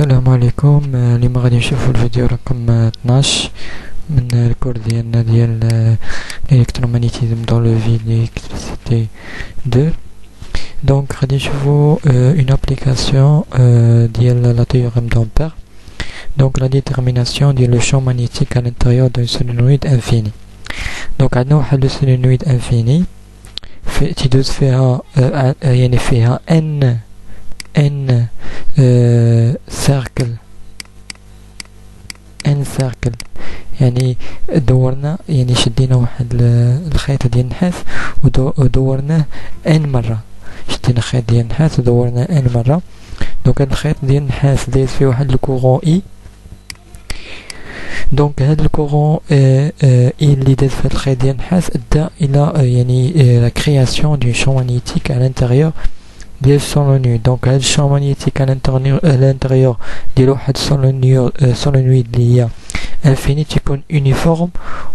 السلام عليكم. اليوم غادي نشوفوا الفيديو رقم 12 من الكور ديالنا ديال الالكترومagnétisme dans le vide l'électricité 2. Donc غادي نشوفوا une application ديال la théorème d'Ampère. Donc la détermination ديال le champ magnétique à l'intérieur d'un solénoïde infini. Donc عندنا واحد السولينويد infini تيدوز فيها يعني فيها n سيركل يعني دورنا، يعني شدينا واحد الخيط ديال النحاس ودورناه n مرة، شدينا خيط ديال النحاس ودورناه n مرة. دونك هاد الخيط ديال النحاس دايز فيه واحد الكورون اي. دونك هاد الكورون اي اللي داز في هاد الخيط ديال النحاس ادى الى يعني لا كرياسيون دون شون مانيتيك على الانتيريور ديال السولينويد. دونك هاد الشون مانيتيك على الانتيريور ديال واحد السولينويد اللي هي انفيني تيكون يونيفورم،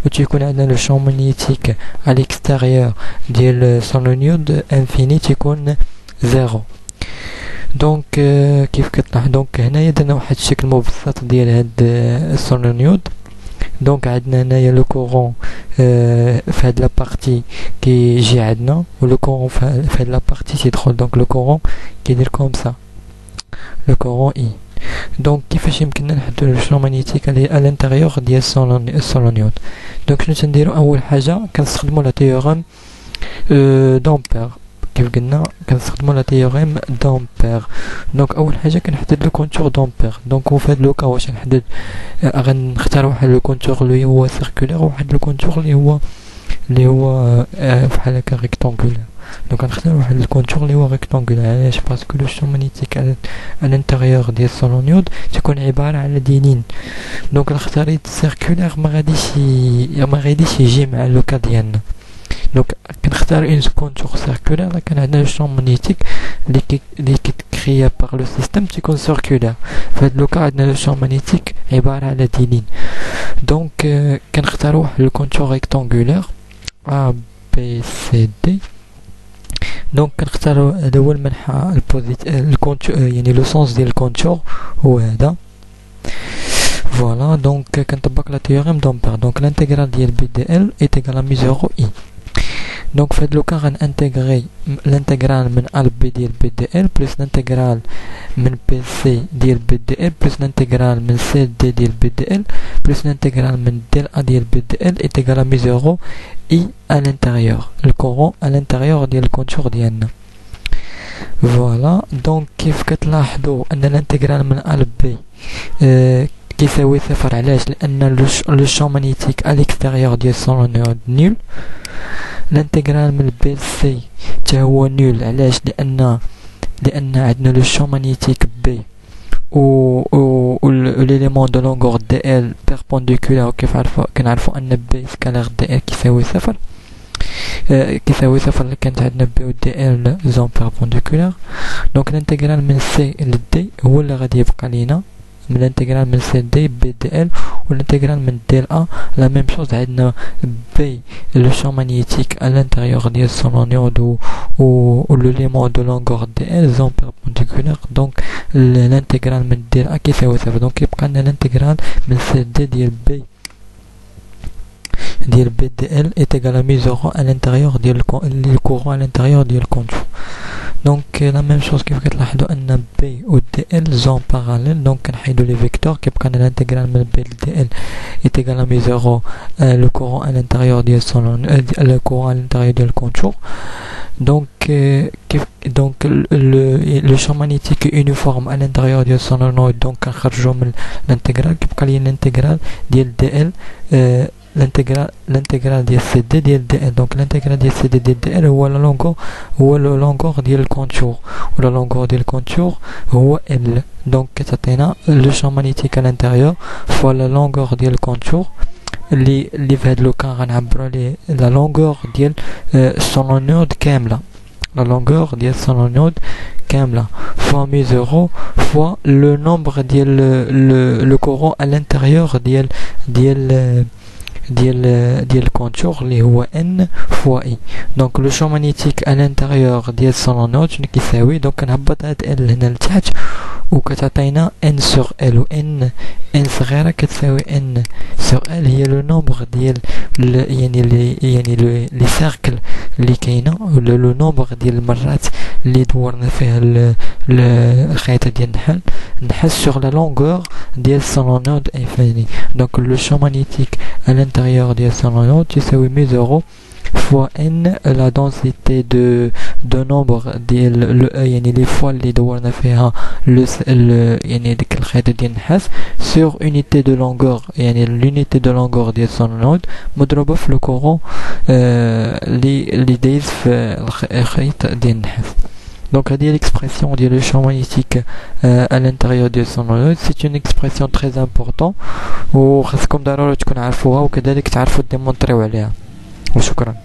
و تيكون عندنا لو شون مانيتيك على الاكستيريور ديال السولينويد انفيني تيكون زيرو. دونك كيف كتلاحظ دونك هنايا درنا واحد الشكل مبسط ديال هاد السولينويد. دونك عندنا هنايا لو كورون في هاد لابارتي كيجي عندنا، و لو كورون في هاد لابارتي تيدخل. دونك لو كورون كيدير كوم سا، لو كورون اي. دونك كيفاش يمكننا نحددو لو شون مانيتيك على الانتيريور ديال السولينويد؟ دونك شنو تنديرو؟ اول حاجه كنستخدمو لا تيوريم دامبير. كيف قلنا كنستخدمو لا تيوريم دامبير. دونك اول حاجه كنحدد لو كونتور دامبير. دونك في هاد لوكا واش نحدد غنختار واحد لو كونتور اللي هو سيركولير، وواحد لو كونتور اللي هو بحال هكا ريكتانغولير. دونك غنختار واحد الكونتور اللي هو ريكتانغولير. علاش؟ باسكو لو شون مانيتيك على الانتيريور ديال السولينويد تكون عباره على دينين. دونك نختار سيركولير ما غاديش يجي مع لوكا ديالنا. دونك كنختار اون كونتور سيركولير. كان عندنا لو شون مانيتيك اللي كيتكريا باغ لو سيستيم تيكون سيركولير. فهاد لوكا عندنا لو شون مانيتيك عباره على دينين. دونك كنختار واحد الكونتور ريكتانغولير A B C D. دونك كنختارو هذا هو المنحى الكونتور، يعني لو سونس ديال الكونتور هو هذا. فوالا. دونك كنطبق لا تيوريم دامبير. دونك الانتيغرال ديال بي دي ال اي تيغال مي زيرو اي. دونك في هاد لوكا غنانتيغري الانتيغرال من ا بي ديال بي دي ال بلس الانتيغرال من بي سي ديال بي دي ال بلس الانتيغرال من سي دي ديال بي دي ال بلس الانتيغرال من ديال ا ديال بي دي ال اي تيغال مي زيرو اي à l'intérieur, le courant à l'intérieur ديال الكونتور ديالنا. فوالا. دونك كيف كتلاحظوا ان الانتيغرال من ا ل بي كيساوي صفر. علاش؟ لان لو شون مانيتيك à l'extérieur ديال السولينويد نول. الانتيغرال من بي ل سي حتى هو نول. علاش؟ لان عندنا لو شون مانيتيك بي و ليليمون دو لونغور دي ال بيربونديكولار. كيف كنعرفوا ان بي سكالار دي ال كيساوي صفر. اللي كانت عندنا بي و دي ال زون بيربونديكولار. دونك الانتيغرال من سي ل دي هو اللي غادي يبقى لينا، من الانتيغرال من سي دي بي دي ال، والانتيغرال من دي ل ا لا ميم شوز. عندنا بي لو شون مانيتيك à l'intérieur ديال السولينويد و لو ليمون دو لونغور دي ال زون بيربونديكولار. دونك الانتيغرال من دي ل ا كيساوي صفر. دونك كيبقى لنا الانتيغرال من سي دي ديال بي دي ال est égal à mi zéro à l'intérieur ديال le courant à l'intérieur ديال الكونتور. دونك لا ميم شوز كيف كتلاحظوا ان بي و دي ال زون باراليل. دونك كنحيدو لي فيكتور. كيبقى لنا الانتيغرال من بي ل دي ال est égal à mi zéro le courant à l'intérieur ديال le courant à l'intérieur ديال الكونتور. دونك le champ magnétique uniforme à l'intérieur ديال السولينويد. دونك كنخرجو من الانتيغرال كيبقى لينا الانتيغرال ديال دي ال الانتيغرال ديال سي دي ديال دي ال. دونك الانتيغرال ديال سي دي ديال دي ال هو لو لونغور ديال الكونتور، ولا لونغور ديال الكونتور هو ال. دونك كتعطينا لو شون مانيتيك à l'intérieur فوا لا لونغور ديال الكونتور اللي في هاد لوكا غنعبرو عليه لا لونغور ديال السولينويد كامله. لا لونغور ديال السولينويد كامله فوا مي زيرو فوا لو نومبر ديال لو كورون à l'intérieur ديال ديال الكونتور اللي هو ان فوا اي. دونك لو شون مانيتيك ا لانتيريور ديال السولونود شنو كيساوي؟ دونك كنهبط هاد ال هنا لتحت وكتعطينا ان سور ال، و ان صغيره كتساوي ان سور ال هي لو نومبر ديال يعني لي سيركل اللي كاينه، ولا لو نومبر ديال المرات اللي دورنا فيها الخيطه ديال النحاس سور لا لونغور ديال السولونود انفيني. دونك لو شون مانيتيك à l'intérieur ديال السولونود تساوي ميزورو fois n la densité de nombre ديال لو يعني لي فوا اللي دورنا فيها يعني ديك الخيط ديال النحاس sur unité de longueur، يعني l'unité de longueur ديال السولونود مضروبه في لو كورون اللي دايز في الخيط ديال النحاس. Donc l'expression de le champ magnétique à l'intérieur de son solenoid, c'est une expression très importante وخاصكم ضروري تكون عارفوها وكذلك تعرفوا تديمونطريو عليها. وشكرا.